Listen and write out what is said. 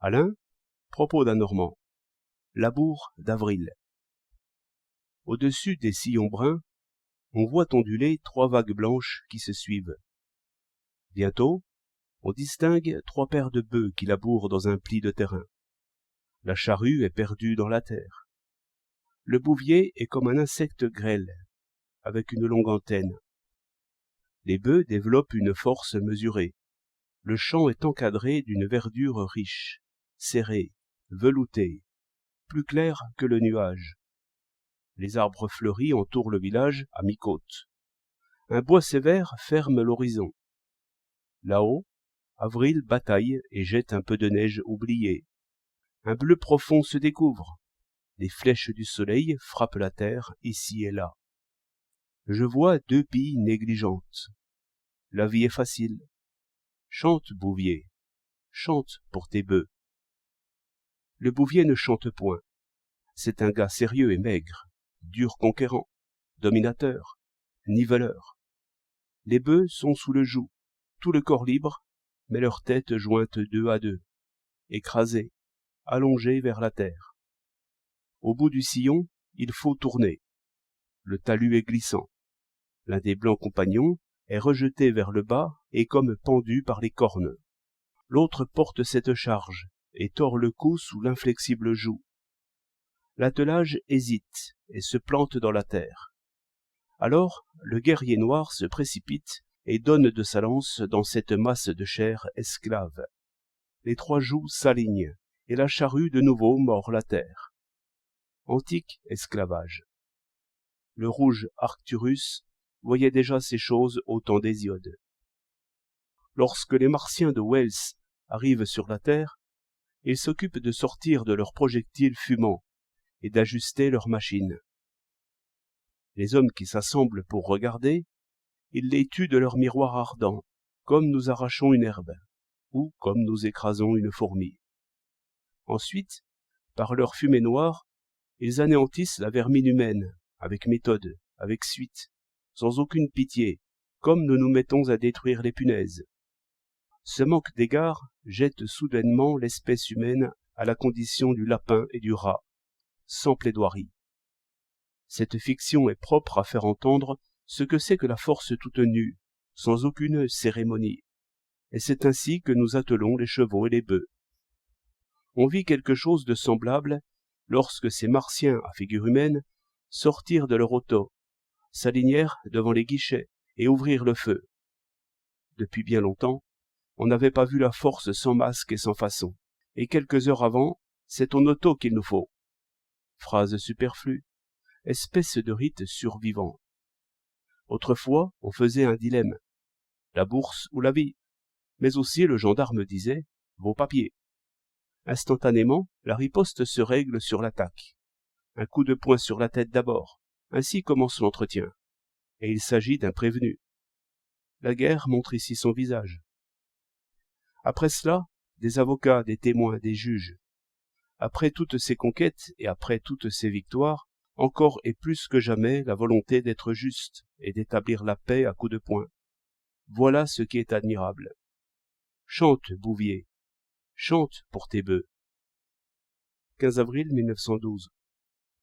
Alain, propos d'un Normand. Labour d'avril. Au-dessus des sillons bruns, on voit onduler 3 vagues blanches qui se suivent. Bientôt, on distingue 3 paires de bœufs qui labourent dans un pli de terrain. La charrue est perdue dans la terre. Le bouvier est comme un insecte grêle, avec une longue antenne. Les bœufs développent une force mesurée. Le champ est encadré d'une verdure riche, serrée, veloutée, plus claire que le nuage. Les arbres fleuris entourent le village à mi-côte. Un bois sévère ferme l'horizon. Là-haut, avril bataille et jette un peu de neige oubliée. Un bleu profond se découvre. Les flèches du soleil frappent la terre ici et là. Je vois 2 pies négligentes. La vie est facile. Chante, bouvier, chante pour tes bœufs. Le bouvier ne chante point. C'est un gars sérieux et maigre, dur conquérant, dominateur, niveleur. Les bœufs sont sous le joug, tout le corps libre, mais leurs têtes jointes 2 à 2, écrasées, allongées vers la terre. Au bout du sillon, il faut tourner. Le talus est glissant. L'un des blancs compagnons est rejeté vers le bas et comme pendu par les cornes. L'autre porte cette charge et tord le cou sous l'inflexible joug. L'attelage hésite et se plante dans la terre. Alors, le guerrier noir se précipite et donne de sa lance dans cette masse de chair esclave. Les 3 jougs s'alignent et la charrue de nouveau mord la terre. Antique esclavage. Le rouge Arcturus voyait déjà ces choses au temps d'Hésiode. Lorsque les Martiens de Wells arrivent sur la Terre, ils s'occupent de sortir de leurs projectiles fumants et d'ajuster leurs machines. Les hommes qui s'assemblent pour regarder, ils les tuent de leurs miroirs ardents, comme nous arrachons une herbe, ou comme nous écrasons une fourmi. Ensuite, par leur fumée noire, ils anéantissent la vermine humaine, avec méthode, avec suite, sans aucune pitié, comme nous nous mettons à détruire les punaises. Ce manque d'égard jette soudainement l'espèce humaine à la condition du lapin et du rat, sans plaidoirie. Cette fiction est propre à faire entendre ce que c'est que la force toute nue, sans aucune cérémonie. Et c'est ainsi que nous attelons les chevaux et les bœufs. On vit quelque chose de semblable lorsque ces Martiens à figure humaine sortirent de leur auto, s'alignèrent devant les guichets et ouvrirent le feu. Depuis bien longtemps, on n'avait pas vu la force sans masque et sans façon. Et quelques heures avant, c'est ton auto qu'il nous faut. Phrase superflue, espèce de rite survivant. Autrefois, on faisait un dilemme, la bourse ou la vie. Mais aussi le gendarme disait, vos papiers. Instantanément, la riposte se règle sur l'attaque. Un coup de poing sur la tête d'abord. Ainsi commence l'entretien. Et il s'agit d'un prévenu. La guerre montre ici son visage. Après cela, des avocats, des témoins, des juges. Après toutes ces conquêtes et après toutes ces victoires, encore et plus que jamais la volonté d'être juste et d'établir la paix à coups de poing. Voilà ce qui est admirable. Chante, bouvier, chante pour tes bœufs. 15 avril 1912.